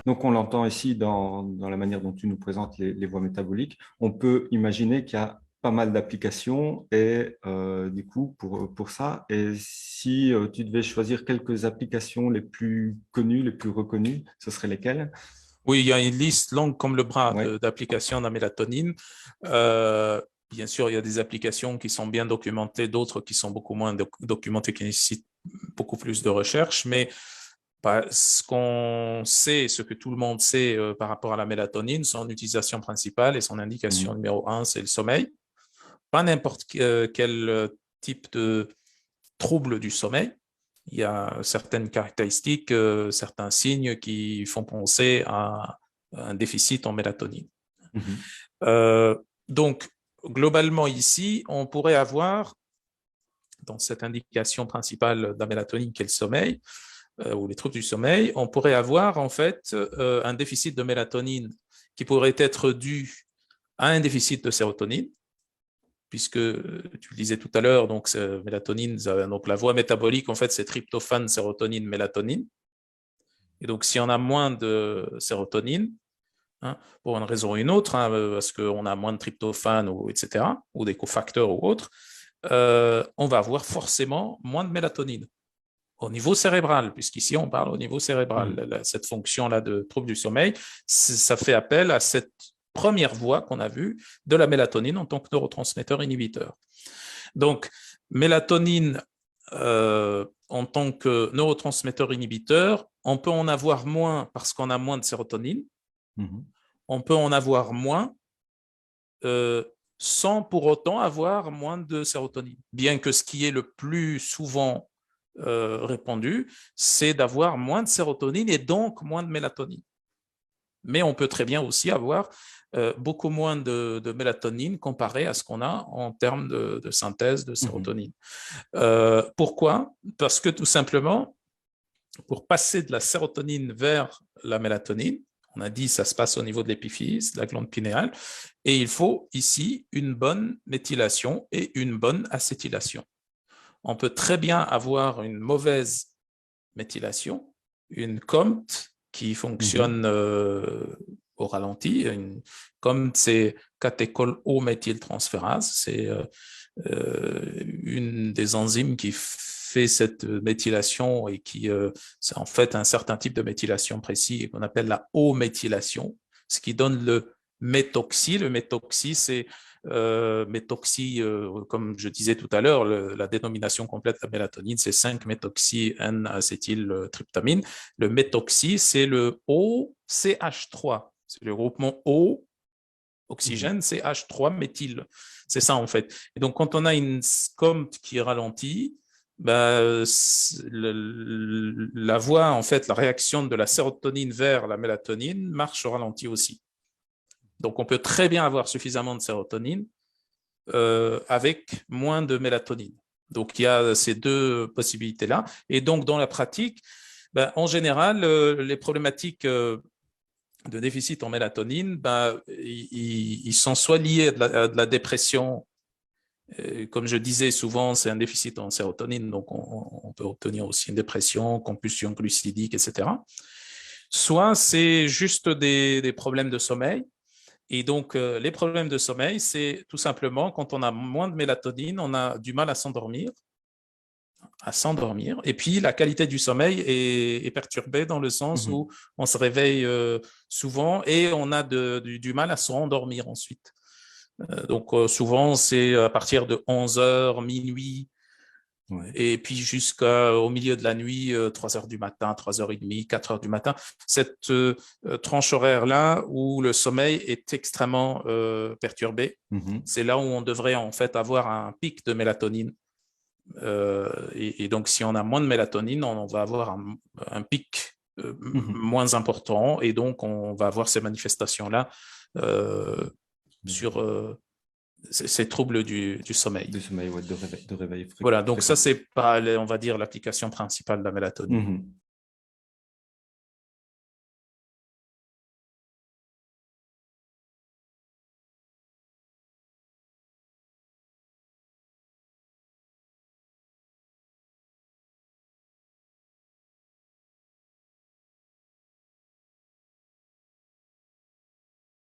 Donc, on l'entend ici dans la manière dont tu nous présentes les voies métaboliques. On peut imaginer qu'il y a pas mal d'applications et du coup, pour ça, et si tu devais choisir quelques applications les plus connues, les plus reconnues, ce seraient lesquelles? Oui, il y a une liste longue comme le bras Oui. d'applications de la mélatonine. Euh, Bien sûr, il y a des applications qui sont bien documentées, d'autres qui sont beaucoup moins documentées, qui nécessitent beaucoup plus de recherche. Mais bah, ce qu'on sait, ce que tout le monde sait par rapport à la mélatonine, son utilisation principale et son indication Mhm. numéro un, c'est le sommeil. Pas n'importe quel type de trouble du sommeil. Il y a certaines caractéristiques, certains signes qui font penser à un déficit en mélatonine. Mhm. Euh, donc, globalement, ici, on pourrait avoir, dans cette indication principale de la mélatonine qui est le sommeil, ou les troubles du sommeil, on pourrait avoir en fait un déficit de mélatonine qui pourrait être dû à un déficit de sérotonine, puisque tu le disais tout à l'heure, donc mélatonine, donc la voie métabolique, en fait, c'est tryptophane, sérotonine, mélatonine. Et donc, si on a moins de sérotonine, hein, pour une raison ou une autre, hein, parce qu'on a moins de tryptophane, ou, etc., ou des cofacteurs ou autres, on va avoir forcément moins de mélatonine au niveau cérébral, puisqu'ici on parle au niveau Mhm. cérébral. Cette fonction-là de trouble du sommeil, ça fait appel à cette première voie qu'on a vue de la mélatonine en tant que neurotransmetteur inhibiteur. Donc, mélatonine en tant que neurotransmetteur inhibiteur, on peut en avoir moins parce qu'on a moins de sérotonine, Mhm. on peut en avoir moins euh, sans pour autant avoir moins de sérotonine. Bien que ce qui est le plus souvent répandu, c'est d'avoir moins de sérotonine et donc moins de mélatonine. Mais on peut très bien aussi avoir beaucoup moins de mélatonine comparé à ce qu'on a en termes de synthèse de Mhm. sérotonine. Pourquoi? Parce que tout simplement, pour passer de la sérotonine vers la mélatonine, on a dit ça se passe au niveau de l'épiphyse, de la glande pinéale, et il faut ici une bonne méthylation et une bonne acétylation. On peut très bien avoir une mauvaise méthylation, une COMT qui Mhm. fonctionne au ralenti. Une COMT, c'est catéchol O-méthyltransférase. C'est une des enzymes qui fait cette méthylation et qui, c'est en fait un certain type de méthylation précis qu'on appelle la O-méthylation, ce qui donne le méthoxy. Le méthoxy, c'est méthoxy, comme je disais tout à l'heure, la dénomination complète de la mélatonine, c'est 5-méthoxy N-acétyltryptamine. Le méthoxy, c'est le OCH3. C'est le groupement O, Mhm. oxygène, c'est H3-méthyle. C'est ça, en fait. Et donc, quand on a une SCOMT qui ralentit, bah, la voie, en fait, la réaction de la sérotonine vers la mélatonine marche au ralenti aussi. Donc, on peut très bien avoir suffisamment de sérotonine avec moins de mélatonine. Donc, il y a ces deux possibilités-là. Et donc, dans la pratique, ben, en général, les problématiques de déficit en mélatonine, ben, ils sont soit liés à de la dépression, comme je disais souvent, c'est un déficit en sérotonine, donc on peut obtenir aussi une dépression, compulsion glucidique, etc. Soit c'est juste des problèmes de sommeil, et donc, les problèmes de sommeil, c'est tout simplement quand on a moins de mélatonine, on a du mal à s'endormir. Et puis, la qualité du sommeil est perturbée dans le sens Mhm. où on se réveille souvent et on a du mal à se rendormir ensuite. Donc, souvent, c'est à partir de 11 heures, minuit, Ouais. et puis jusqu'au milieu de la nuit, 3 heures du matin, 3h30, 4 heures du matin, cette tranche horaire-là où le sommeil est extrêmement perturbé, Mhm. c'est là où on devrait en fait avoir un pic de mélatonine. Et donc, si on a moins de mélatonine, on va avoir un pic Mhm. moins important et donc on va avoir ces manifestations-là euh, sur ces troubles du sommeil. De sommeil, ouais, de réveil Voilà, donc ça, fréquent. c'est pas, on va dire, l'application principale de la mélatonine. Mhm.